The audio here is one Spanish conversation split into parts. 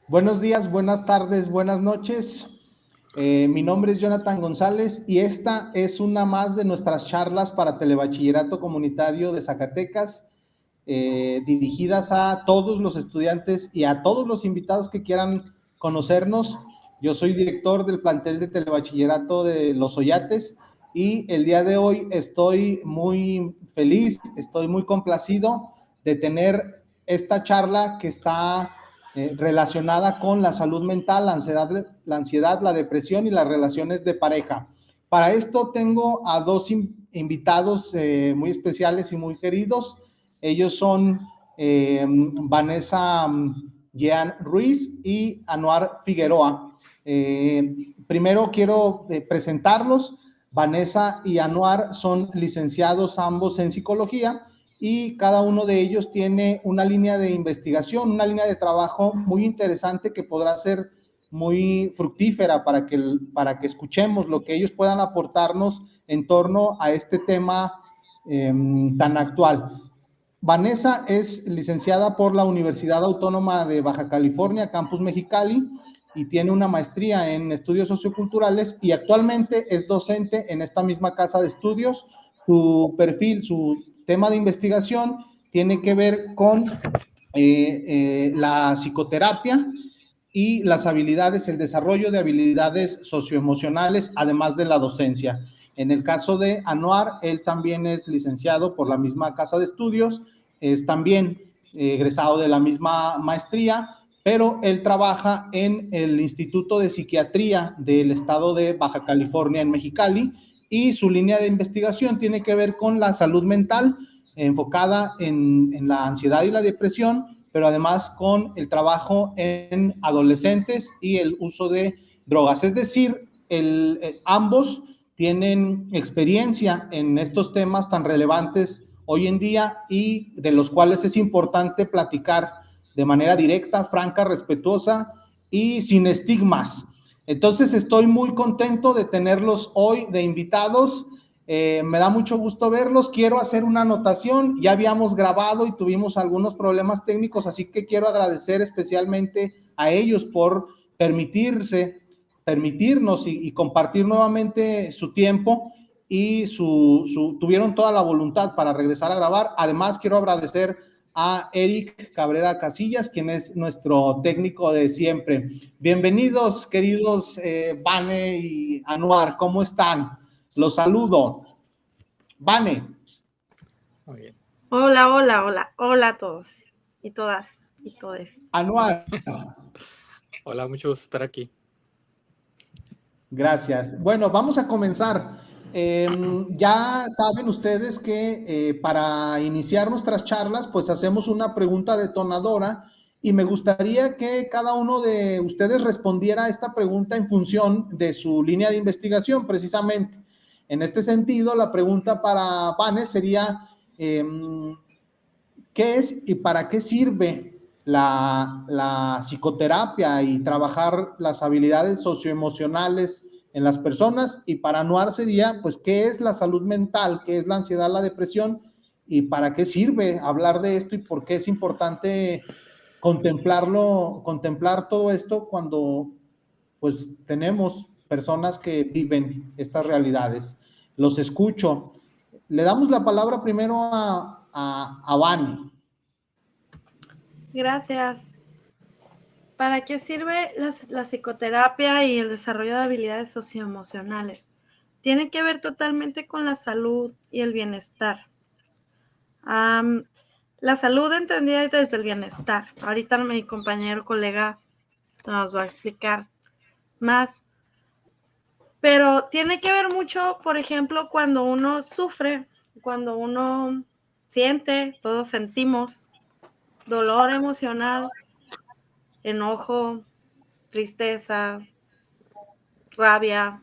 Buenos días, buenas tardes, buenas noches. Mi nombre es Jonathan González y esta es una más de nuestras charlas para Telebachillerato Comunitario de Zacatecas, dirigidas a todos los estudiantes y a todos los invitados que quieran conocernos. Yo soy director del plantel de Telebachillerato de Los Oyates y el día de hoy estoy muy feliz, estoy muy complacido de tener esta charla que está relacionada con la salud mental, la ansiedad, la depresión y las relaciones de pareja. Para esto tengo a dos invitados muy especiales y muy queridos. Ellos son Vanessa Jean Ruiz y Anuar Figueroa. Primero quiero presentarlos. Vanessa y Anuar son licenciados ambos en psicología y cada uno de ellos tiene una línea de investigación, una línea de trabajo muy interesante que podrá ser muy fructífera para que escuchemos lo que ellos puedan aportarnos en torno a este tema tan actual. Vanessa es licenciada por la Universidad Autónoma de Baja California, Campus Mexicali, y tiene una maestría en estudios socioculturales y actualmente es docente en esta misma casa de estudios. Su perfil, su tema de investigación tiene que ver con la psicoterapia y las habilidades, el desarrollo de habilidades socioemocionales, además de la docencia. En el caso de Anuar, él también es licenciado por la misma casa de estudios, es también egresado de la misma maestría, pero él trabaja en el Instituto de Psiquiatría del estado de Baja California en Mexicali y su línea de investigación tiene que ver con la salud mental enfocada en la ansiedad y la depresión, pero además con el trabajo en adolescentes y el uso de drogas. Es decir, ambos tienen experiencia en estos temas tan relevantes hoy en día y de los cuales es importante platicar de manera directa, franca, respetuosa y sin estigmas. Entonces estoy muy contento de tenerlos hoy de invitados. Me da mucho gusto verlos. Quiero hacer una anotación. Ya habíamos grabado y tuvimos algunos problemas técnicos, así que quiero agradecer especialmente a ellos por permitirnos y compartir nuevamente su tiempo y tuvieron toda la voluntad para regresar a grabar. Además, quiero agradecer a Eric Cabrera Casillas, quien es nuestro técnico de siempre. Bienvenidos, queridos Vane y Anuar, ¿cómo están? Los saludo. Vane. Muy bien. Hola, hola, hola, hola a todos y todas y todes. Anuar. Hola, mucho gusto estar aquí. Gracias. Bueno, vamos a comenzar. Ya saben ustedes que para iniciar nuestras charlas, pues hacemos una pregunta detonadora y me gustaría que cada uno de ustedes respondiera a esta pregunta en función de su línea de investigación, precisamente. En este sentido, la pregunta para Vanes sería, ¿qué es y para qué sirve la psicoterapia y trabajar las habilidades socioemocionales en las personas? Y para Anuar sería, pues, ¿qué es la salud mental? ¿Qué es la ansiedad, la depresión? ¿Y para qué sirve hablar de esto? ¿Y por qué es importante contemplar todo esto cuando, pues, tenemos personas que viven estas realidades? Los escucho. Le damos la palabra primero a Vani. Gracias. ¿Para qué sirve la psicoterapia y el desarrollo de habilidades socioemocionales? Tiene que ver totalmente con la salud y el bienestar. La salud entendida desde el bienestar. Ahorita mi compañero colega nos va a explicar más. Pero tiene que ver mucho, por ejemplo, cuando uno sufre, cuando uno siente, todos sentimos dolor emocional, enojo, tristeza, rabia,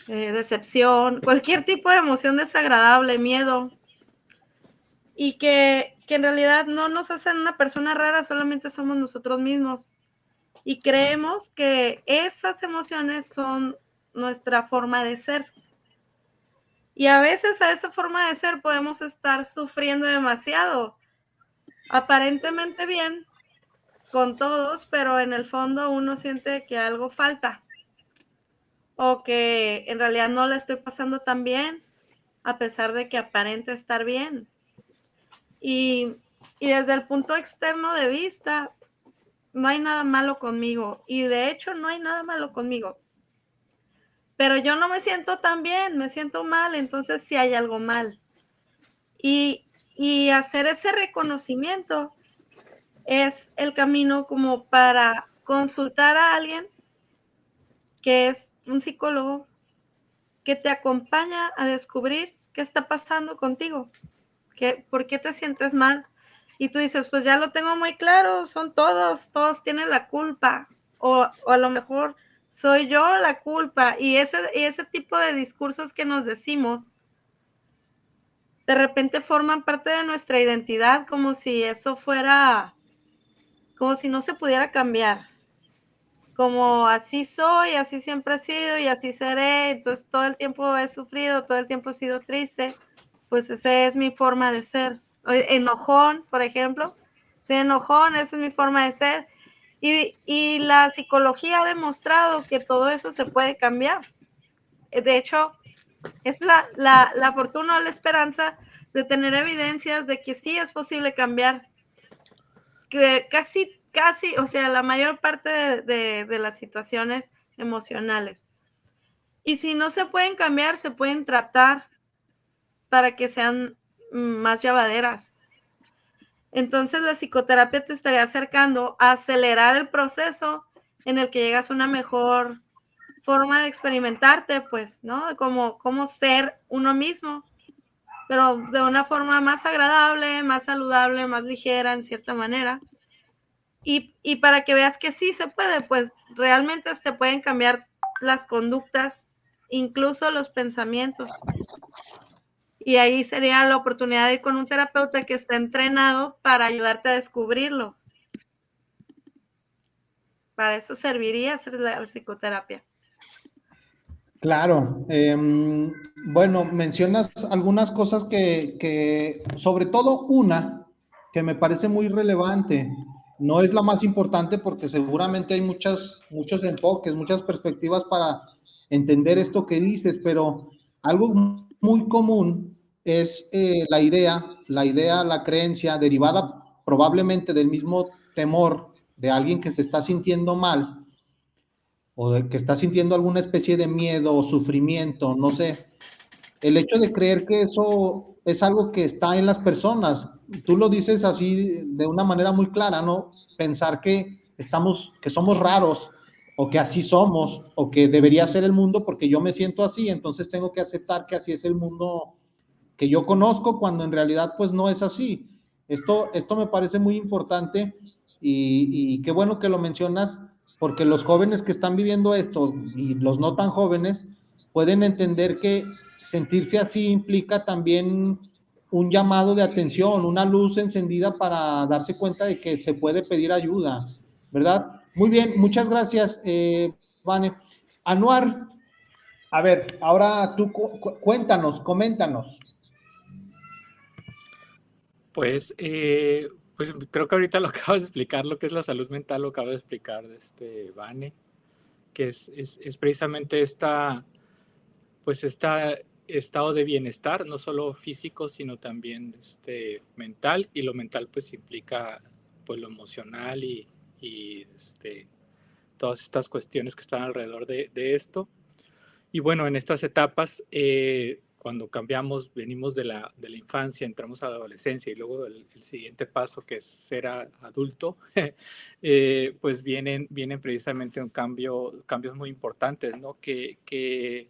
decepción, cualquier tipo de emoción desagradable, miedo, y que en realidad no nos hacen una persona rara, solamente somos nosotros mismos. Y creemos que esas emociones son nuestra forma de ser. Y a veces a esa forma de ser podemos estar sufriendo demasiado, aparentemente bien, con todos, pero en el fondo uno siente que algo falta o que en realidad no la estoy pasando tan bien a pesar de que aparenta estar bien. Y desde el punto externo de vista, no hay nada malo conmigo. Y de hecho no hay nada malo conmigo. Pero yo no me siento tan bien, me siento mal, entonces sí hay algo mal. Y hacer ese reconocimiento es el camino como para consultar a alguien que es un psicólogo que te acompaña a descubrir qué está pasando contigo, por qué te sientes mal. Y tú dices, pues ya lo tengo muy claro, son todos tienen la culpa, o a lo mejor soy yo la culpa, y ese tipo de discursos que nos decimos, de repente forman parte de nuestra identidad, como si eso fuera, como si no se pudiera cambiar, como así soy, así siempre he sido y así seré, entonces todo el tiempo he sufrido, todo el tiempo he sido triste, pues esa es mi forma de ser. Enojón, por ejemplo, soy enojón, esa es mi forma de ser. Y la psicología ha demostrado que todo eso se puede cambiar. De hecho, es la fortuna o la esperanza de tener evidencias de que sí es posible cambiar, que casi, o sea, la mayor parte de las situaciones emocionales. Y si no se pueden cambiar, se pueden tratar para que sean más llevaderas. Entonces la psicoterapia te estaría acercando a acelerar el proceso en el que llegas a una mejor forma de experimentarte, pues, ¿no? Como ser uno mismo, pero de una forma más agradable, más saludable, más ligera, en cierta manera. Y para que veas que sí se puede, pues realmente te pueden cambiar las conductas, incluso los pensamientos. Y ahí sería la oportunidad de ir con un terapeuta que está entrenado para ayudarte a descubrirlo. Para eso serviría hacer la psicoterapia. Claro. Bueno, mencionas algunas cosas que, sobre todo una, que me parece muy relevante. No es la más importante porque seguramente hay muchos enfoques, muchas perspectivas para entender esto que dices, pero algo muy común es la creencia derivada probablemente del mismo temor de alguien que se está sintiendo mal o de que está sintiendo alguna especie de miedo o sufrimiento, no sé, el hecho de creer que eso es algo que está en las personas, tú lo dices así de una manera muy clara, ¿no? Pensar que somos raros o que así somos o que debería ser el mundo porque yo me siento así, entonces tengo que aceptar que así es el mundo que yo conozco cuando en realidad pues no es así. Esto me parece muy importante y qué bueno que lo mencionas porque los jóvenes que están viviendo esto y los no tan jóvenes pueden entender que sentirse así implica también un llamado de atención, una luz encendida para darse cuenta de que se puede pedir ayuda, ¿verdad? Muy bien, muchas gracias, Vane. Anuar, a ver, ahora tú cuéntanos, coméntanos. Pues creo que ahorita lo acabo de explicar, lo que es la salud mental, lo acabo de explicar Vane, que es precisamente pues estado de bienestar, no solo físico, sino también mental, y lo mental pues implica pues lo emocional y todas estas cuestiones que están alrededor de esto. Y bueno, en estas etapas, cuando cambiamos, venimos de la infancia, entramos a la adolescencia y luego el siguiente paso que es ser adulto, pues vienen precisamente cambios muy importantes, ¿no? Que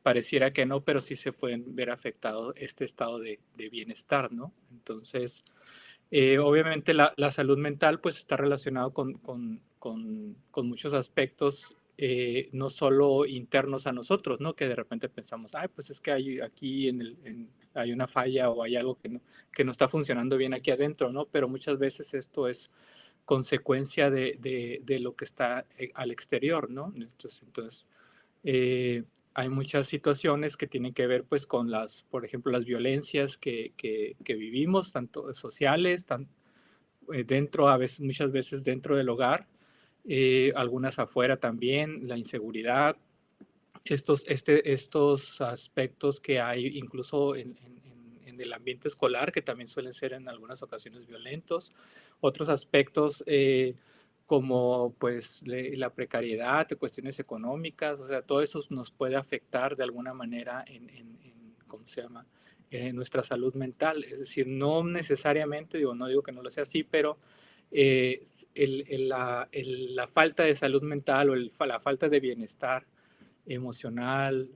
pareciera que no, pero sí se pueden ver afectado este estado de bienestar, ¿no? Entonces, obviamente la salud mental pues está relacionado con muchos aspectos, no solo internos a nosotros, ¿no? Que de repente pensamos, ay, pues es que hay aquí hay una falla o hay algo que no está funcionando bien aquí adentro, ¿no? Pero muchas veces esto es consecuencia de lo que está al exterior, ¿no? Entonces hay muchas situaciones que tienen que ver pues con por ejemplo, las violencias que vivimos, tanto sociales, dentro, muchas veces dentro del hogar, algunas afuera también, la inseguridad, estos aspectos que hay incluso en el ambiente escolar, que también suelen ser en algunas ocasiones violentos, otros aspectos como pues la precariedad, cuestiones económicas, o sea, todo eso nos puede afectar de alguna manera ¿cómo se llama? Nuestra salud mental. Es decir, no necesariamente, no digo que no lo sea así, pero la falta de salud mental o la falta de bienestar emocional,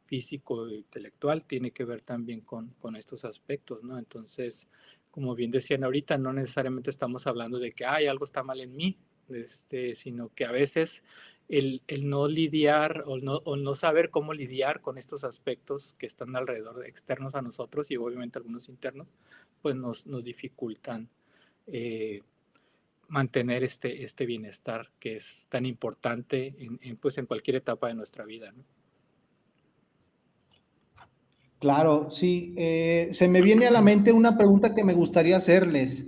físico e intelectual tiene que ver también con estos aspectos, ¿no? Entonces, como bien decían ahorita, no necesariamente estamos hablando de que algo está mal en mí, sino que a veces el no lidiar o no saber cómo lidiar con estos aspectos que están alrededor, externos a nosotros y obviamente algunos internos, pues nos dificultan mantener este bienestar que es tan importante pues en cualquier etapa de nuestra vida, ¿no? Claro, sí. Se me viene a la mente una pregunta que me gustaría hacerles.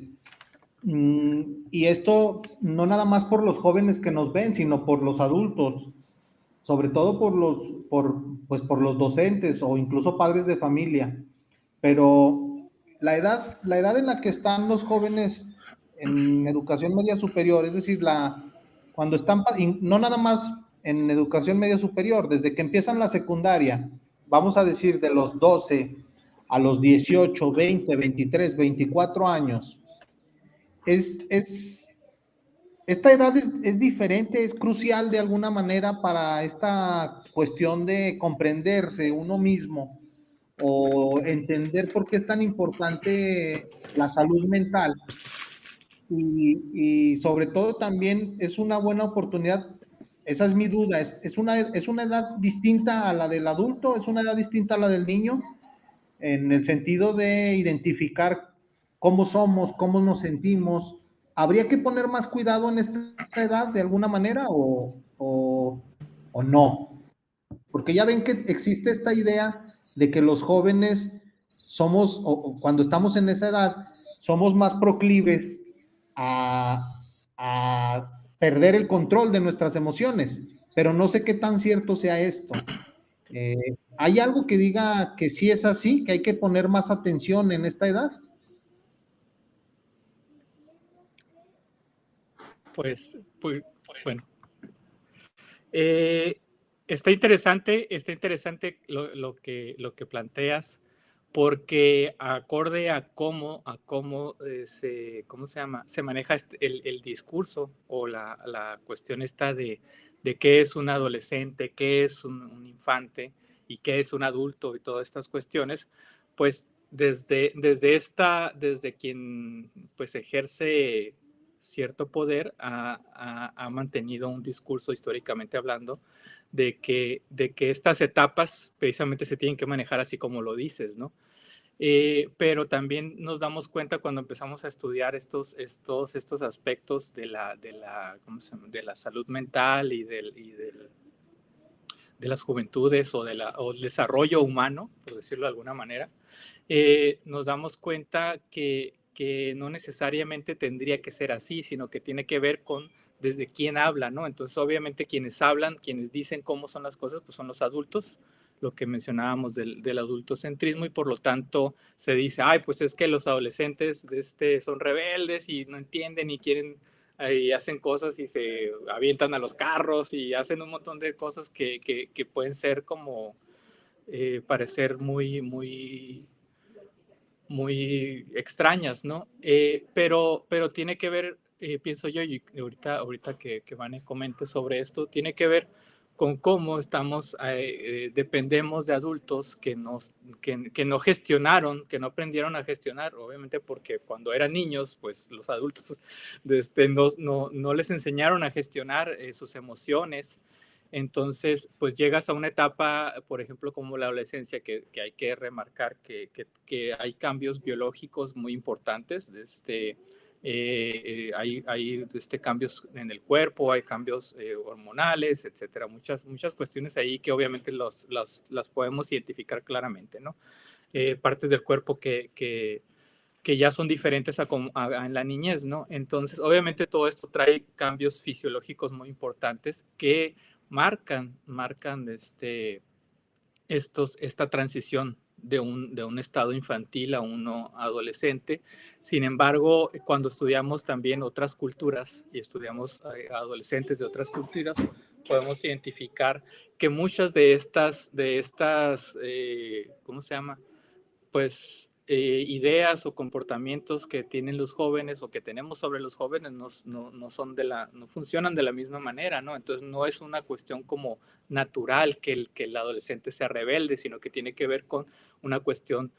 Y esto no nada más por los jóvenes que nos ven, sino por los adultos, sobre todo por los docentes o incluso padres de familia. Pero la edad en la que están los jóvenes en educación media superior, es decir, cuando están, no nada más en educación media superior, desde que empiezan la secundaria, vamos a decir de los 12 a los 18, 20, 23, 24 años, esta edad es diferente, es crucial de alguna manera para esta cuestión de comprenderse uno mismo o entender por qué es tan importante la salud mental. Y sobre todo también es una buena oportunidad, esa es mi duda, es una edad distinta a la del adulto, es una edad distinta a la del niño, en el sentido de identificar cómo somos, cómo nos sentimos. ¿Habría que poner más cuidado en esta edad de alguna manera o no? Porque ya ven que existe esta idea de que los jóvenes somos, o cuando estamos en esa edad, somos más proclives a perder el control de nuestras emociones, pero no sé qué tan cierto sea esto. ¿Hay algo que diga que sí es así, que hay que poner más atención en esta edad? Pues bueno. Está interesante lo que planteas, porque acorde a cómo ¿cómo se llama? Se maneja el discurso o la cuestión esta de qué es un adolescente, qué es un infante y qué es un adulto y todas estas cuestiones, pues desde quien pues ejerce cierto poder ha mantenido un discurso históricamente hablando de que estas etapas precisamente se tienen que manejar así como lo dices, ¿no? Pero también nos damos cuenta cuando empezamos a estudiar estos aspectos ¿cómo se llama? De la salud mental y de las juventudes o del desarrollo humano, por decirlo de alguna manera, nos damos cuenta que no necesariamente tendría que ser así, sino que tiene que ver con desde quién habla, ¿no? Entonces, obviamente, quienes hablan, quienes dicen cómo son las cosas, pues son los adultos, lo que mencionábamos del adultocentrismo, y por lo tanto se dice, pues es que los adolescentes son rebeldes y no entienden y quieren y hacen cosas y se avientan a los carros y hacen un montón de cosas que pueden ser como parecer muy extrañas, ¿no? Pero tiene que ver, pienso yo, y ahorita que Vane comente sobre esto, tiene que ver con cómo dependemos de adultos que no gestionaron, que no aprendieron a gestionar, obviamente porque cuando eran niños, pues los adultos no les enseñaron a gestionar sus emociones. Entonces, pues llegas a una etapa, por ejemplo, como la adolescencia, que hay que remarcar que hay cambios biológicos muy importantes. Hay cambios en el cuerpo, hay cambios hormonales, etcétera. Muchas cuestiones ahí que obviamente las podemos identificar claramente, ¿no? Partes del cuerpo que que ya son diferentes en la niñez, ¿no? Entonces, obviamente todo esto trae cambios fisiológicos muy importantes que marcan esta transición de un estado infantil a uno adolescente. Sin embargo, cuando estudiamos también otras culturas y estudiamos adolescentes de otras culturas, podemos identificar que muchas de estas ¿cómo se llama? Pues ideas o comportamientos que tienen los jóvenes o que tenemos sobre los jóvenes no funcionan de la misma manera, ¿no? Entonces no es una cuestión como natural que el adolescente sea rebelde, sino que tiene que ver con una cuestión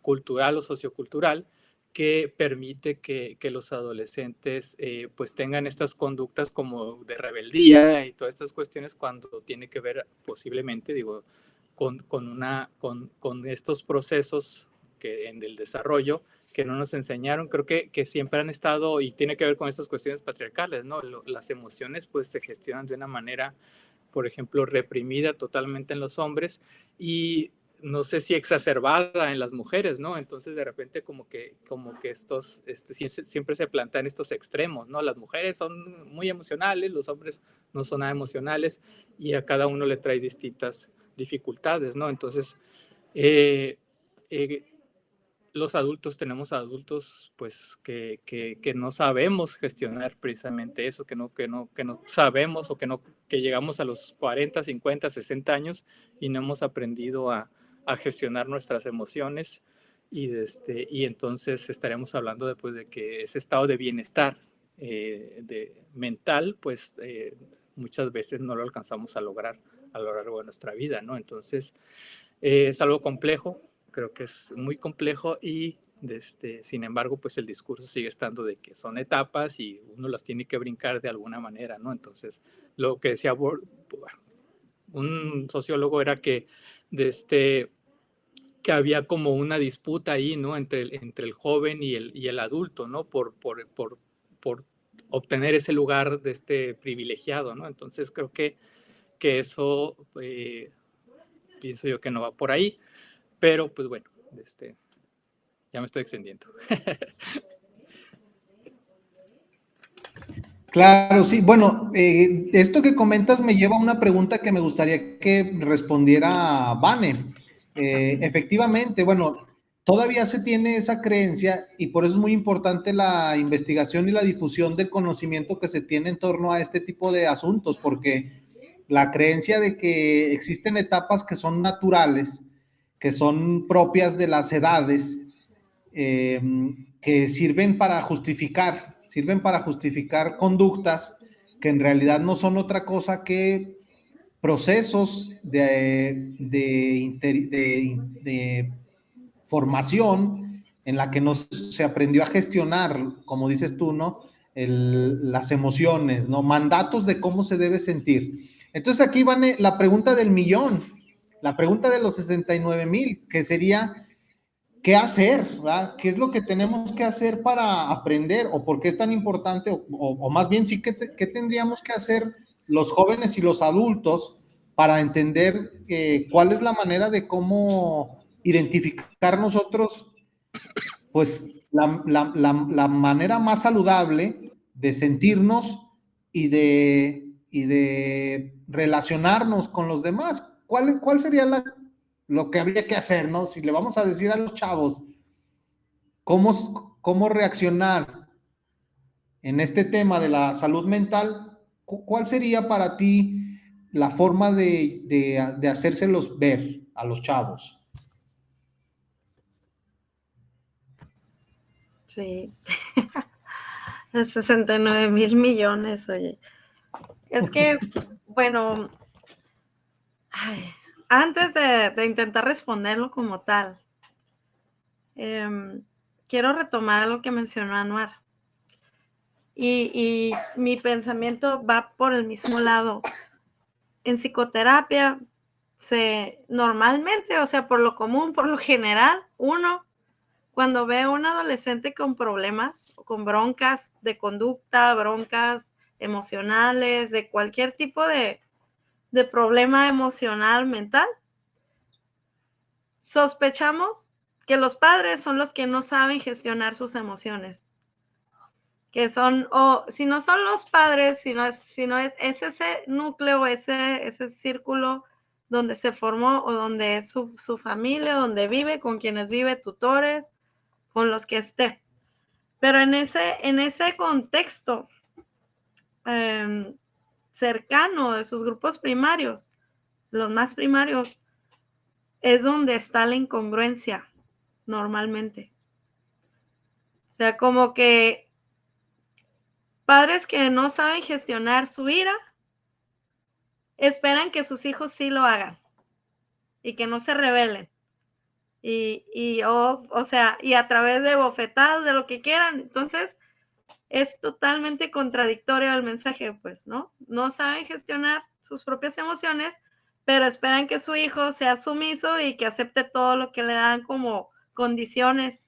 cultural o sociocultural que permite que los adolescentes pues tengan estas conductas como de rebeldía y todas estas cuestiones cuando tiene que ver posiblemente, digo, con estos procesos en el desarrollo que no nos enseñaron. Creo que siempre han estado, y tiene que ver con estas cuestiones patriarcales, ¿no? Las emociones pues se gestionan de una manera, por ejemplo, reprimida totalmente en los hombres y no sé si exacerbada en las mujeres, ¿no? Entonces de repente como que estos, siempre se plantean estos extremos, ¿no? Las mujeres son muy emocionales, los hombres no son nada emocionales y a cada uno le trae distintas dificultades, ¿no? Entonces, los adultos tenemos adultos pues que no sabemos gestionar precisamente eso, que no sabemos o que llegamos a los 40, 50, 60 años y no hemos aprendido a gestionar nuestras emociones y entonces estaremos hablando después de que ese estado de bienestar mental pues muchas veces no lo alcanzamos a lograr a lo largo de nuestra vida, ¿no? Entonces es algo complejo. Creo que es muy complejo y sin embargo pues el discurso sigue estando de que son etapas y uno las tiene que brincar de alguna manera, ¿no? Entonces lo que decía un sociólogo era que que había como una disputa ahí, ¿no? Entre el joven y el adulto, ¿no? Por obtener ese lugar privilegiado, ¿no? Entonces creo que eso pienso yo que no va por ahí. Pero, pues bueno, ya me estoy extendiendo. Claro, sí. Bueno, esto que comentas me lleva a una pregunta que me gustaría que respondiera Vane. Efectivamente, bueno, todavía se tiene esa creencia y por eso es muy importante la investigación y la difusión del conocimiento que se tiene en torno a este tipo de asuntos, porque la creencia de que existen etapas que son naturales, que son propias de las edades, que sirven para justificar conductas que en realidad no son otra cosa que procesos de formación en la que no se aprendió a gestionar, como dices tú, ¿no? Las emociones, ¿no? Mandatos de cómo se debe sentir. Entonces aquí van la pregunta del millón, la pregunta de los 69,000, que sería, ¿qué hacer? ¿Verdad? ¿Qué es lo que tenemos que hacer para aprender? ¿O por qué es tan importante? O más bien, sí, ¿qué tendríamos que hacer los jóvenes y los adultos para entender cuál es la manera de cómo identificar nosotros, pues, la manera más saludable de sentirnos y de relacionarnos con los demás? ¿Cuál sería lo que habría que hacer, ¿no? Si le vamos a decir a los chavos cómo reaccionar en este tema de la salud mental, ¿cuál sería para ti la forma de hacérselos ver a los chavos? Sí, 69,000 millones, oye. Es que, bueno, antes de intentar responderlo como tal, quiero retomar algo que mencionó Anuar. Y mi pensamiento va por el mismo lado. En psicoterapia, normalmente, o sea, por lo común, por lo general, uno, cuando ve a un adolescente con problemas, con broncas de conducta, broncas emocionales, de cualquier tipo de problema emocional, mental, sospechamos que los padres son los que no saben gestionar sus emociones. Que son, o si no son los padres, sino es ese núcleo, ese círculo donde se formó o donde es su familia, donde vive, con quienes vive, tutores, con los que esté. Pero en ese contexto cercano de sus grupos primarios, los más primarios, es donde está la incongruencia normalmente. O sea, como que padres que no saben gestionar su ira esperan que sus hijos sí lo hagan y que no se rebelen. O sea, y a través de bofetadas, de lo que quieran. Entonces, es totalmente contradictorio el mensaje, pues, ¿no? No saben gestionar sus propias emociones, pero esperan que su hijo sea sumiso y que acepte todo lo que le dan como condiciones.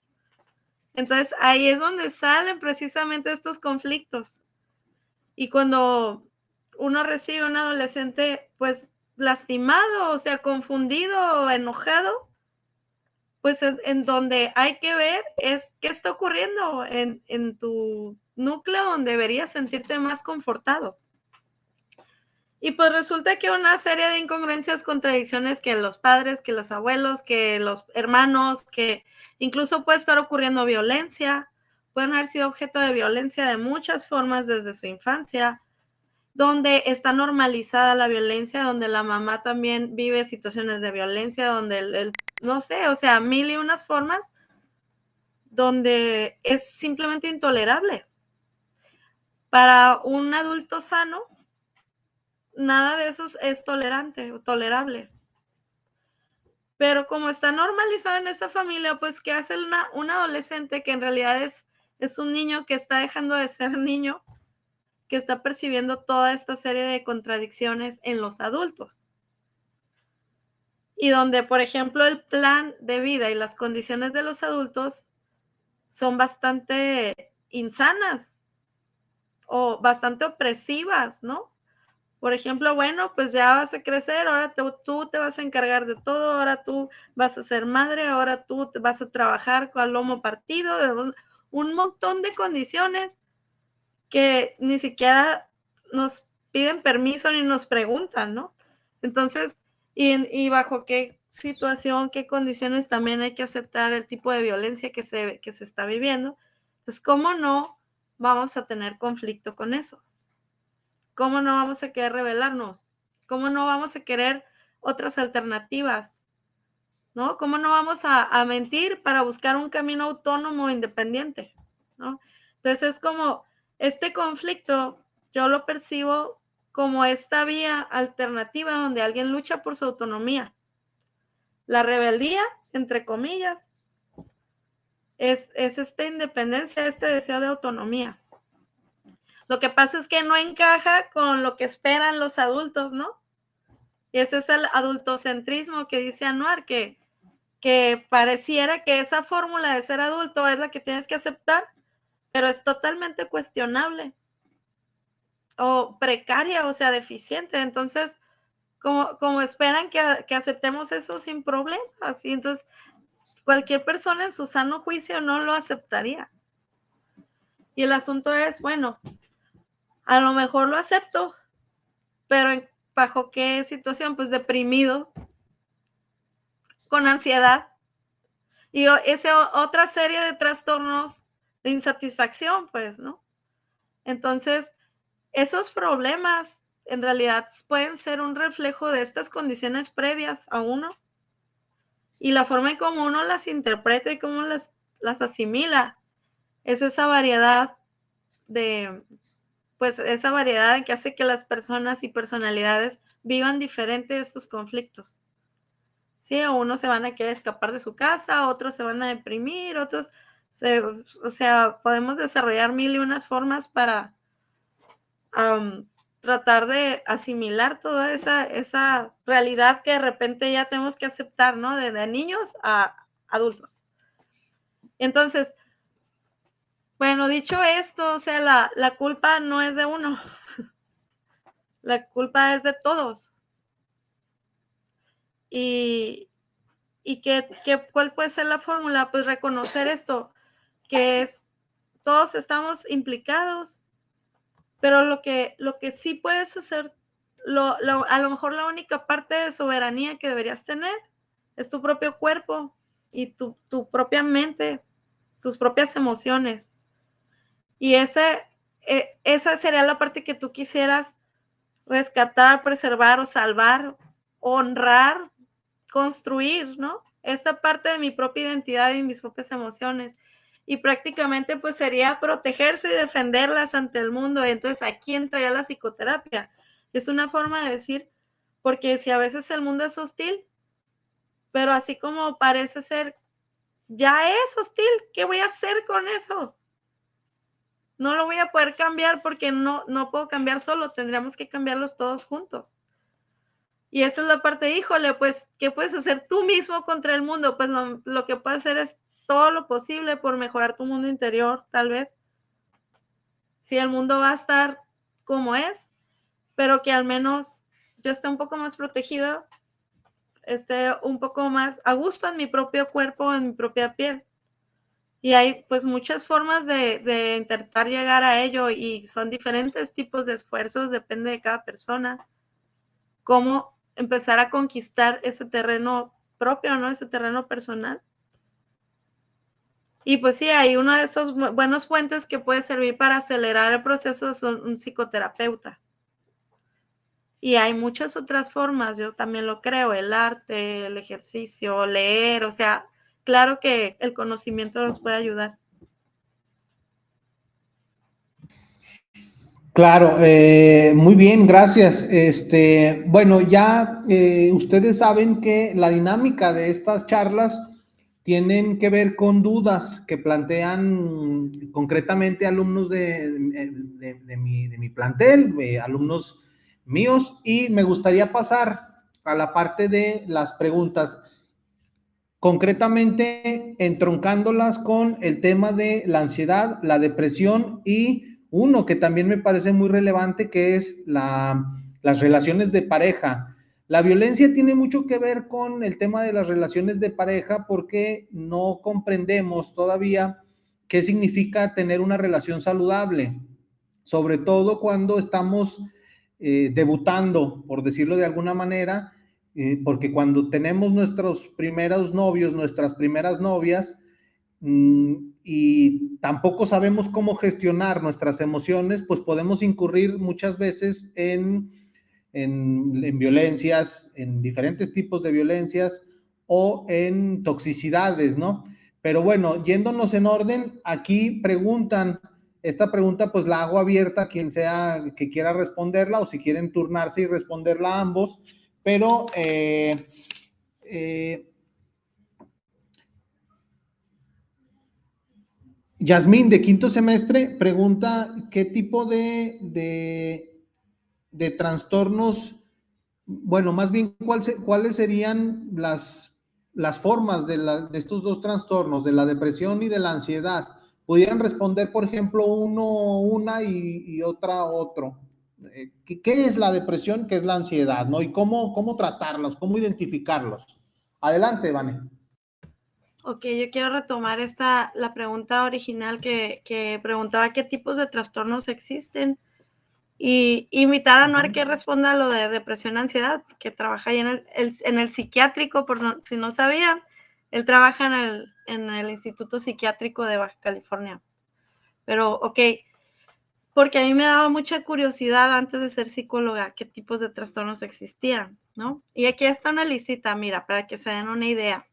Entonces, ahí es donde salen precisamente estos conflictos. Y cuando uno recibe a un adolescente, pues, lastimado, o sea, confundido o enojado, pues en donde hay que ver es qué está ocurriendo en tu núcleo donde deberías sentirte más confortado. Y pues resulta que una serie de incongruencias, contradicciones que los padres, que los abuelos, que los hermanos, que incluso puede estar ocurriendo violencia, pueden haber sido objeto de violencia de muchas formas desde su infancia, donde está normalizada la violencia, donde la mamá también vive situaciones de violencia, donde no sé, o sea, mil y unas formas donde es simplemente intolerable. Para un adulto sano, nada de eso es tolerante o tolerable. Pero como está normalizado en esa familia, pues ¿qué hace un adolescente que en realidad es un niño que está dejando de ser niño, que está percibiendo toda esta serie de contradicciones en los adultos? Y donde, por ejemplo, el plan de vida y las condiciones de los adultos son bastante insanas o bastante opresivas, ¿no? Por ejemplo, bueno, pues ya vas a crecer, ahora tú te vas a encargar de todo, ahora tú vas a ser madre, ahora tú te vas a trabajar con el lomo partido, un montón de condiciones que ni siquiera nos piden permiso ni nos preguntan, ¿no? Entonces, y bajo qué situación, qué condiciones también hay que aceptar el tipo de violencia que se está viviendo. Entonces, ¿cómo no vamos a tener conflicto con eso? ¿Cómo no vamos a querer rebelarnos? ¿Cómo no vamos a querer otras alternativas? ¿No? ¿Cómo no vamos a mentir para buscar un camino autónomo e independiente? ¿No? Entonces es como este conflicto, yo lo percibo como esta vía alternativa donde alguien lucha por su autonomía. La rebeldía, entre comillas, es esta independencia, este deseo de autonomía. Lo que pasa es que no encaja con lo que esperan los adultos, ¿no? Y ese es el adultocentrismo que dice Anwar, que pareciera que esa fórmula de ser adulto es la que tienes que aceptar, pero es totalmente cuestionable o precaria, o sea, deficiente. Entonces, como esperan que aceptemos eso sin problemas, y entonces cualquier persona en su sano juicio no lo aceptaría. Y el asunto es, bueno, a lo mejor lo acepto, pero ¿bajo qué situación? Pues deprimido, con ansiedad y otra serie de trastornos de insatisfacción, pues, ¿no? Entonces, esos problemas en realidad pueden ser un reflejo de estas condiciones previas a uno y la forma en cómo uno las interpreta y cómo las asimila es esa variedad esa variedad que hace que las personas y personalidades vivan diferente estos conflictos. Sí, unos se van a querer escapar de su casa, otros se van a deprimir, otros, o sea, podemos desarrollar mil y unas formas para tratar de asimilar toda esa realidad que de repente ya tenemos que aceptar, ¿no? De niños a adultos. Entonces, bueno, dicho esto, o sea, la culpa no es de uno, la culpa es de todos. Y ¿Y cuál puede ser la fórmula? Pues reconocer esto, que es, todos estamos implicados, pero lo que sí puedes hacer, a lo mejor la única parte de soberanía que deberías tener es tu propio cuerpo y tu propia mente, tus propias emociones. Y esa sería la parte que tú quisieras rescatar, preservar o salvar, honrar, construir, ¿no? Esta parte de mi propia identidad y mis propias emociones. Y prácticamente pues sería protegerse y defenderlas ante el mundo. Entonces aquí entraría la psicoterapia. Es una forma de decir, porque si a veces el mundo es hostil, pero así como parece ser, ya es hostil, ¿qué voy a hacer con eso? No lo voy a poder cambiar porque no puedo cambiar solo, tendríamos que cambiarlos todos juntos. Y esa es la parte, híjole, pues, ¿qué puedes hacer tú mismo contra el mundo? Pues lo que puedes hacer es todo lo posible por mejorar tu mundo interior, tal vez. Si el mundo va a estar como es, pero que al menos yo esté un poco más protegido, esté un poco más a gusto en mi propio cuerpo, en mi propia piel. Y hay pues muchas formas de intentar llegar a ello y son diferentes tipos de esfuerzos, depende de cada persona. Cómo empezar a conquistar ese terreno propio, ¿no? Ese terreno personal. Y pues sí, hay uno de esos buenos puentes que puede servir para acelerar el proceso, son un psicoterapeuta. Y hay muchas otras formas, yo también lo creo, el arte, el ejercicio, leer, o sea, claro que el conocimiento nos puede ayudar. Claro, muy bien, gracias. Bueno, ya ustedes saben que la dinámica de estas charlas tienen que ver con dudas que plantean concretamente alumnos de mi plantel, alumnos míos, y me gustaría pasar a la parte de las preguntas, concretamente entroncándolas con el tema de la ansiedad, la depresión y uno que también me parece muy relevante, que es las relaciones de pareja. La violencia tiene mucho que ver con el tema de las relaciones de pareja porque no comprendemos todavía qué significa tener una relación saludable, sobre todo cuando estamos debutando, por decirlo de alguna manera, porque cuando tenemos nuestros primeros novios, nuestras primeras novias, y tampoco sabemos cómo gestionar nuestras emociones, pues podemos incurrir muchas veces en violencias, en diferentes tipos de violencias o en toxicidades, ¿no? Pero bueno, yéndonos en orden, aquí preguntan, esta pregunta pues la hago abierta a quien sea que quiera responderla o si quieren turnarse y responderla a ambos, pero Yasmín, de quinto semestre, pregunta qué tipo de trastornos, bueno, más bien, ¿cuáles serían las formas de estos dos trastornos, de la depresión y de la ansiedad? ¿Pudieran responder, por ejemplo, una y otra otro? ¿Qué es la depresión? ¿Qué es la ansiedad? ¿No? ¿Y cómo tratarlos? ¿Cómo identificarlos? Adelante, Vane. Ok, yo quiero retomar la pregunta original que preguntaba qué tipos de trastornos existen y invitar a Noar que responda a lo de depresión y ansiedad, porque trabaja ahí en el psiquiátrico, si no sabían, él trabaja en el Instituto Psiquiátrico de Baja California. Pero, ok, porque a mí me daba mucha curiosidad antes de ser psicóloga qué tipos de trastornos existían, ¿no? Y aquí está una listita, mira, para que se den una idea.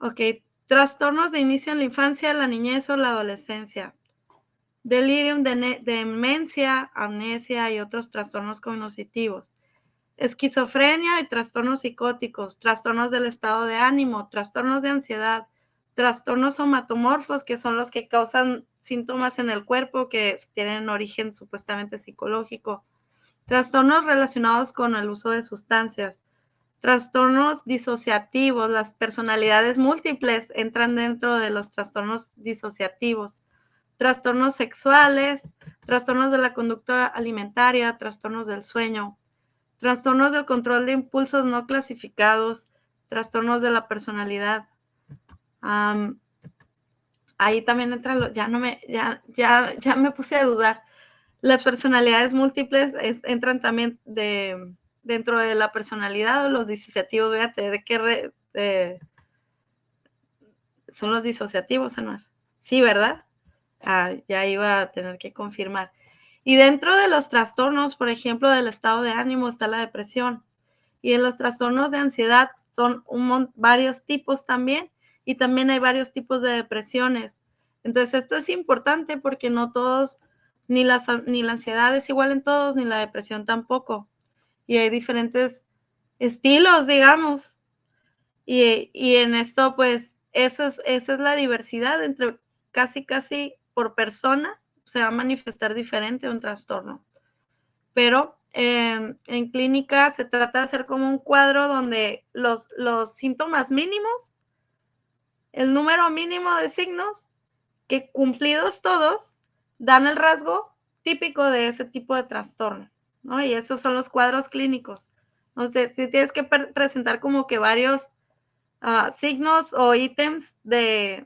Ok, trastornos de inicio en la infancia, la niñez o la adolescencia. Delirium, demencia, amnesia y otros trastornos cognitivos. Esquizofrenia y trastornos psicóticos, trastornos del estado de ánimo, trastornos de ansiedad, trastornos somatomorfos, que son los que causan síntomas en el cuerpo que tienen origen supuestamente psicológico. Trastornos relacionados con el uso de sustancias. Trastornos disociativos, las personalidades múltiples entran dentro de los trastornos disociativos. Trastornos sexuales, trastornos de la conducta alimentaria, trastornos del sueño, trastornos del control de impulsos no clasificados, trastornos de la personalidad. Ahí también entra, ya me puse a dudar. Las personalidades múltiples entran también dentro de la personalidad o los disociativos. Voy a tener que son los disociativos, Anuar. Sí, ¿verdad? Ya iba a tener que confirmar. Y dentro de los trastornos, por ejemplo, del estado de ánimo está la depresión. Y en los trastornos de ansiedad son varios tipos también. Y también hay varios tipos de depresiones. Entonces, esto es importante porque no todos, ni la ansiedad es igual en todos, ni la depresión tampoco. Y hay diferentes estilos, digamos. Y en esto, pues, esa es la diversidad entre casi por persona se va a manifestar diferente un trastorno. Pero en clínica se trata de hacer como un cuadro donde los síntomas mínimos, el número mínimo de signos, que cumplidos todos, dan el rasgo típico de ese tipo de trastorno, ¿no? Y esos son los cuadros clínicos. Entonces, si tienes que presentar como que varios signos o ítems de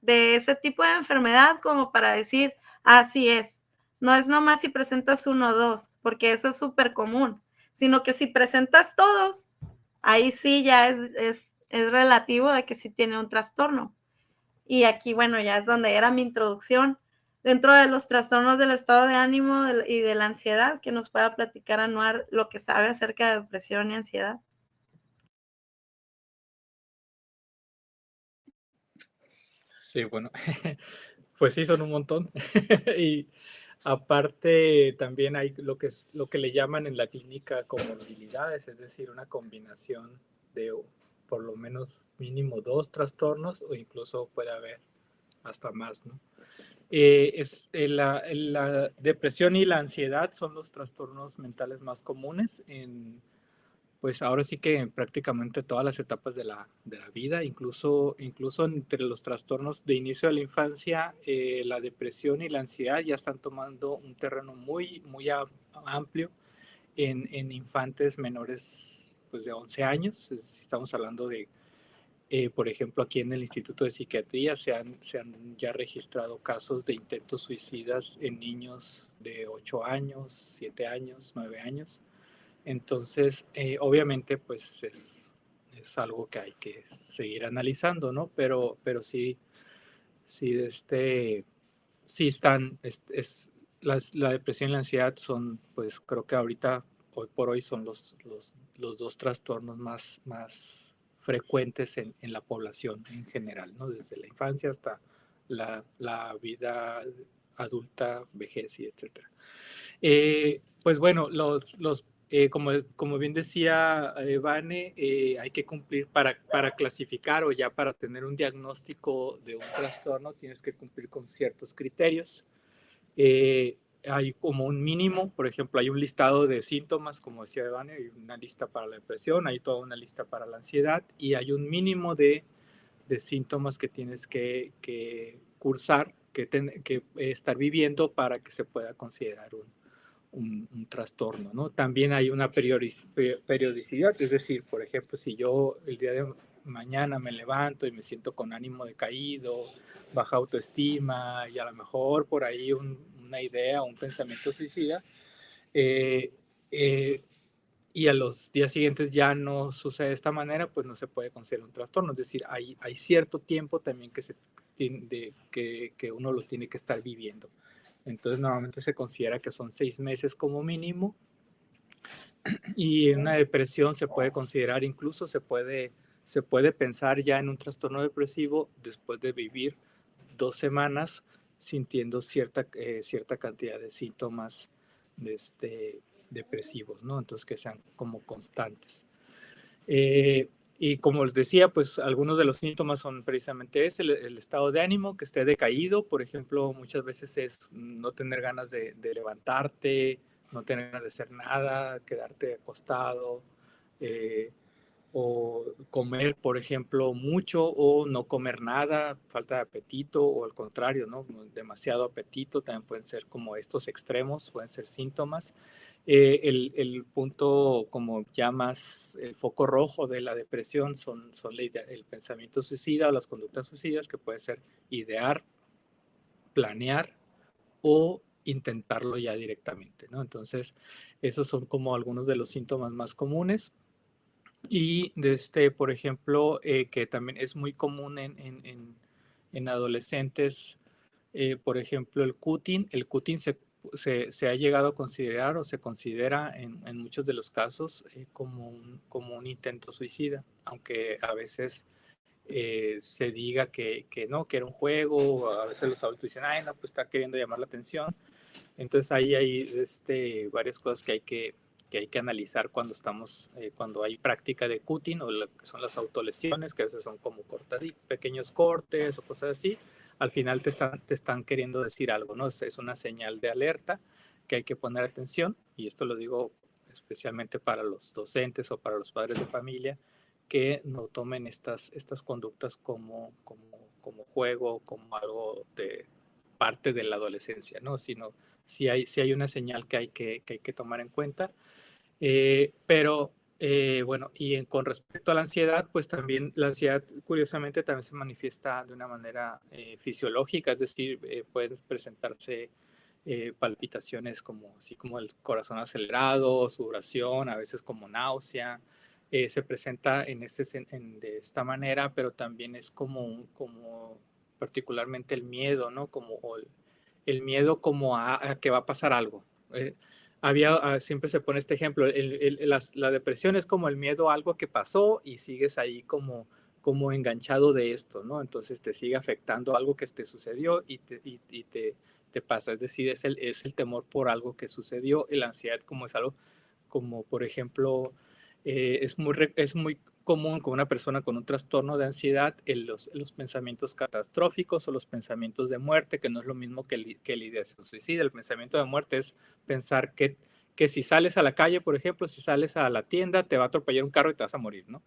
ese tipo de enfermedad como para decir, así es. No es nomás si presentas 1 o 2, porque eso es súper común, sino que si presentas todos, ahí sí ya es relativo de que sí tiene un trastorno. Y aquí, bueno, ya es donde era mi introducción. Dentro de los trastornos del estado de ánimo y de la ansiedad, que nos pueda platicar Anuar lo que sabe acerca de depresión y ansiedad. Sí, bueno, pues sí, son un montón. Y aparte también hay lo que le llaman en la clínica comorbilidades, es decir, una combinación de por lo menos mínimo 2 trastornos o incluso puede haber hasta más, ¿no? La depresión y la ansiedad son los trastornos mentales más comunes pues ahora sí que en prácticamente todas las etapas de la vida, incluso entre los trastornos de inicio de la infancia, la depresión y la ansiedad ya están tomando un terreno muy, muy amplio en infantes menores pues, de 11 años. Estamos hablando de, por ejemplo, aquí en el Instituto de Psiquiatría se han ya registrado casos de intentos suicidas en niños de 8 años, 7 años, 9 años. Entonces, obviamente, pues es algo que hay que seguir analizando, ¿no? Pero sí están, la depresión y la ansiedad son, pues creo que ahorita, hoy por hoy, son los 2 trastornos más frecuentes en la población en general, ¿no? Desde la infancia hasta la vida adulta, vejez y etcétera. Pues bueno, como bien decía Vane, hay que cumplir para clasificar o ya para tener un diagnóstico de un trastorno, tienes que cumplir con ciertos criterios. Hay como un mínimo, por ejemplo, hay un listado de síntomas, como decía Vane, hay una lista para la depresión, hay toda una lista para la ansiedad y hay un mínimo de síntomas que tienes que cursar, que estar viviendo para que se pueda considerar un trastorno, ¿no? También hay una periodicidad, es decir, por ejemplo, si yo el día de mañana me levanto y me siento con ánimo decaído, baja autoestima y a lo mejor por ahí una idea, un pensamiento suicida, y a los días siguientes ya no sucede de esta manera, pues no se puede considerar un trastorno. Es decir, hay cierto tiempo también que uno lo tiene que estar viviendo. Entonces normalmente se considera que son 6 meses como mínimo y en una depresión se puede considerar, incluso se puede pensar ya en un trastorno depresivo después de vivir 2 semanas sintiendo cierta cantidad de síntomas depresivos, ¿no? Entonces que sean como constantes. Y como les decía, pues algunos de los síntomas son precisamente el estado de ánimo, que esté decaído. Por ejemplo, muchas veces es no tener ganas de levantarte, no tener ganas de hacer nada, quedarte acostado, o comer, por ejemplo, mucho o no comer nada, falta de apetito o al contrario, ¿no? Demasiado apetito, también pueden ser como estos extremos, pueden ser síntomas. El punto como ya más, el foco rojo de la depresión son el pensamiento suicida o las conductas suicidas, que puede ser idear, planear o intentarlo ya directamente, ¿no? Entonces, esos son como algunos de los síntomas más comunes. Y por ejemplo, que también es muy común en adolescentes, por ejemplo, el cutting. El cutting se ha llegado a considerar o se considera en muchos de los casos como un intento suicida, aunque a veces se diga que no, que era un juego, o a veces los adultos dicen, ay, no, pues está queriendo llamar la atención. Entonces ahí hay varias cosas que hay que analizar cuando cuando hay práctica de cutting o lo que son las autolesiones, que a veces son como pequeños cortes o cosas así. Al final te están queriendo decir algo, ¿no? Es una señal de alerta que hay que poner atención, y esto lo digo especialmente para los docentes o para los padres de familia, que no tomen estas conductas como juego, como algo de parte de la adolescencia, ¿no? Sino si hay una señal que hay que tomar en cuenta. Pero bueno, con respecto a la ansiedad, pues también la ansiedad curiosamente también se manifiesta de una manera fisiológica, es decir, pueden presentarse palpitaciones así como el corazón acelerado, sudoración, a veces como náusea. Se presenta de esta manera, pero también es como particularmente el miedo, ¿no? El miedo como a que va a pasar algo. Siempre se pone este ejemplo, la depresión es como el miedo a algo que pasó y sigues ahí como enganchado de esto, ¿no? Entonces te sigue afectando algo que te sucedió y te pasa, es decir, es el temor por algo que sucedió, y la ansiedad como es algo como, por ejemplo, es muy común con una persona con un trastorno de ansiedad los pensamientos catastróficos o los pensamientos de muerte, que no es lo mismo que la ideación suicida. El pensamiento de muerte es pensar que si sales a la calle, por ejemplo, si sales a la tienda, te va a atropellar un carro y te vas a morir, ¿no?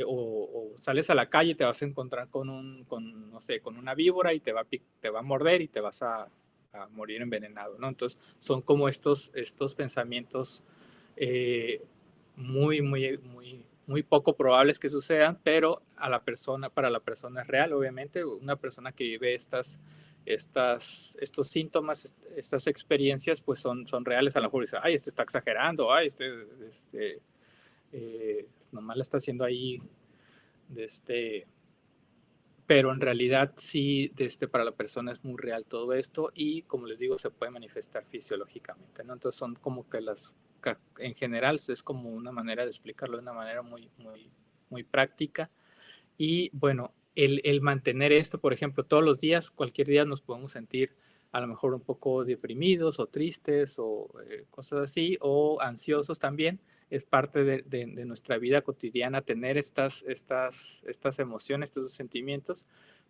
O sales a la calle y te vas a encontrar con una víbora y te va a morder y te vas a morir envenenado, ¿no? Entonces, son como estos pensamientos muy, muy, muy, muy poco probables que sucedan, pero para la persona es real, obviamente. Una persona que vive estos síntomas, estas experiencias, pues son reales. A lo mejor dice, ay, está exagerando, ay, nomás la está haciendo ahí, pero en realidad sí, para la persona es muy real todo esto, y como les digo, se puede manifestar fisiológicamente, ¿no? Entonces son como que en general es como una manera de explicarlo de una manera muy, muy, muy práctica. Y bueno, el mantener esto, por ejemplo, todos los días, cualquier día nos podemos sentir a lo mejor un poco deprimidos o tristes o cosas así, o ansiosos también. Es parte de nuestra vida cotidiana tener estas emociones, estos sentimientos,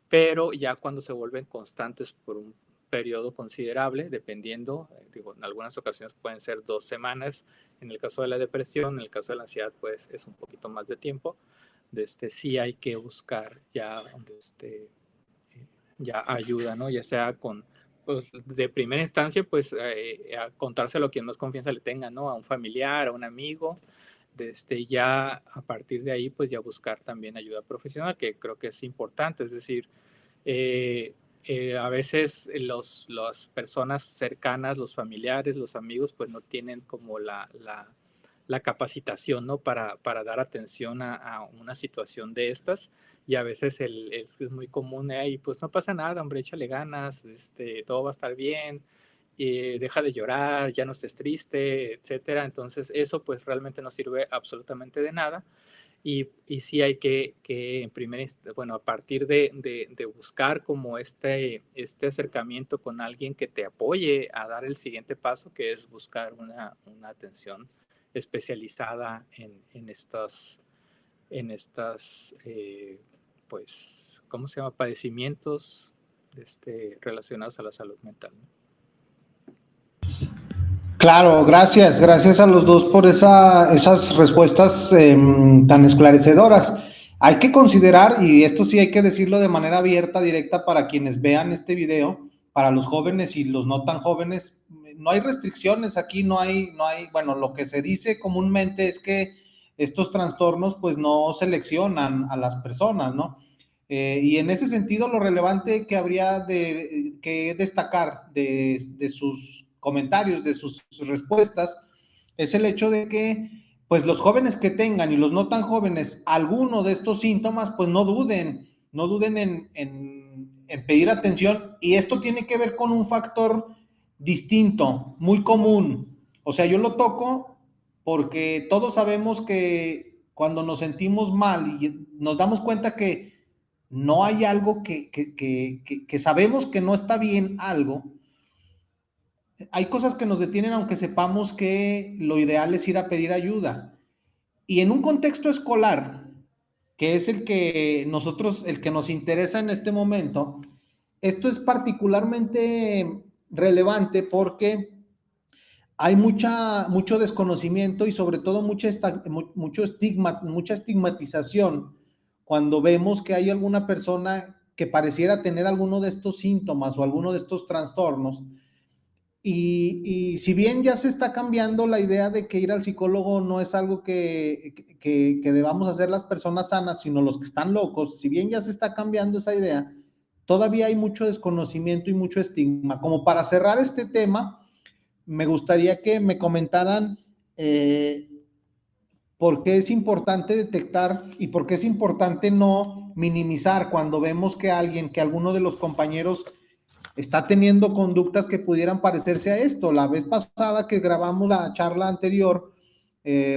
pero ya cuando se vuelven constantes por un periodo considerable, dependiendo, en algunas ocasiones pueden ser 2 semanas, en el caso de la depresión, en el caso de la ansiedad, pues es un poquito más de tiempo. Sí hay que buscar ya ayuda, ¿no? Ya sea pues, de primera instancia, pues a contárselo a quien más confianza le tenga, ¿no? A un familiar, a un amigo. Ya a partir de ahí, pues ya buscar también ayuda profesional, que creo que es importante. Es decir, a veces las personas cercanas, los familiares, los amigos, pues no tienen como la capacitación, ¿no? Para dar atención a una situación de estas, y a veces es muy común, y pues no pasa nada, hombre, échale ganas, todo va a estar bien, deja de llorar, ya no estés triste, etcétera. Entonces eso pues realmente no sirve absolutamente de nada, y sí hay que bueno, a partir de buscar como este acercamiento con alguien que te apoye a dar el siguiente paso, que es buscar una atención especializada en estas, pues, ¿cómo se llama? Padecimientos relacionados a la salud mental, ¿no? Claro, gracias a los dos por esas respuestas tan esclarecedoras. Hay que considerar, y esto sí hay que decirlo de manera abierta, directa, para quienes vean este video, para los jóvenes y los no tan jóvenes, no hay restricciones aquí, bueno, lo que se dice comúnmente es que estos trastornos pues no seleccionan a las personas, ¿no? Y en ese sentido, lo relevante que habría que destacar de sus comentarios, de sus respuestas, es el hecho de que, pues, los jóvenes que tengan y los no tan jóvenes alguno de estos síntomas, pues no duden en pedir atención. Y esto tiene que ver con un factor distinto, muy común. O sea, yo lo toco porque todos sabemos que cuando nos sentimos mal y nos damos cuenta que no hay algo que sabemos que no está bien algo, hay cosas que nos detienen aunque sepamos que lo ideal es ir a pedir ayuda. Y en un contexto escolar, que es el que nos interesa en este momento, esto es particularmente relevante porque hay mucho desconocimiento y sobre todo mucha estigmatización cuando vemos que hay alguna persona que pareciera tener alguno de estos síntomas o alguno de estos trastornos. Y si bien ya se está cambiando la idea de que ir al psicólogo no es algo que debamos hacer las personas sanas, sino los que están locos, si bien ya se está cambiando esa idea, todavía hay mucho desconocimiento y mucho estigma. Como para cerrar este tema, me gustaría que me comentaran por qué es importante detectar y por qué es importante no minimizar cuando vemos que alguno de los compañeros está teniendo conductas que pudieran parecerse a esto. La vez pasada que grabamos la charla anterior,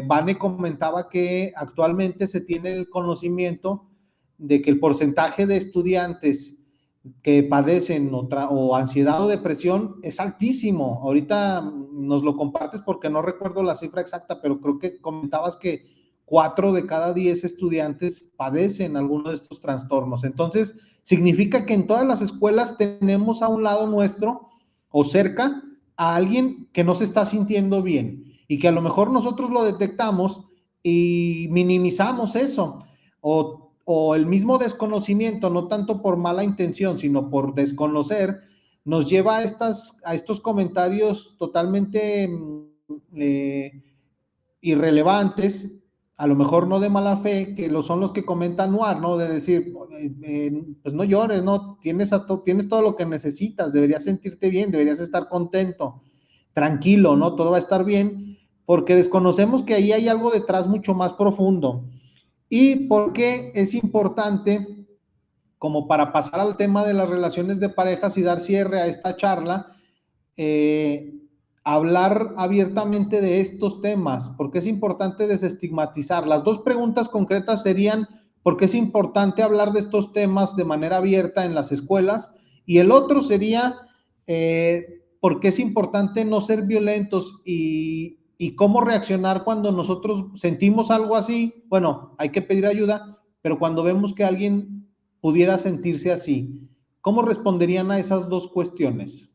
Vane comentaba que actualmente se tiene el conocimiento de que el porcentaje de estudiantes que padecen o ansiedad o depresión es altísimo. Ahorita nos lo compartes porque no recuerdo la cifra exacta, pero creo que comentabas que 4 de cada 10 estudiantes padecen alguno de estos trastornos. Entonces, significa que en todas las escuelas tenemos a un lado nuestro o cerca a alguien que no se está sintiendo bien y que a lo mejor nosotros lo detectamos y minimizamos eso, o el mismo desconocimiento, no tanto por mala intención, sino por desconocer, nos lleva a estos comentarios totalmente irrelevantes, a lo mejor no de mala fe, que son los que comenta Noir, ¿no? De decir, pues no llores, ¿no? Tienes todo lo que necesitas, deberías sentirte bien, deberías estar contento, tranquilo, ¿no? Todo va a estar bien, porque desconocemos que ahí hay algo detrás mucho más profundo. ¿Y por qué es importante, como para pasar al tema de las relaciones de parejas y dar cierre a esta charla, hablar abiertamente de estos temas? Porque es importante desestigmatizar. Las dos preguntas concretas serían: ¿por qué es importante hablar de estos temas de manera abierta en las escuelas? Y el otro sería, ¿por qué es importante no ser violentos y cómo reaccionar cuando nosotros sentimos algo así? Bueno, hay que pedir ayuda, pero cuando vemos que alguien pudiera sentirse así, ¿cómo responderían a esas dos cuestiones?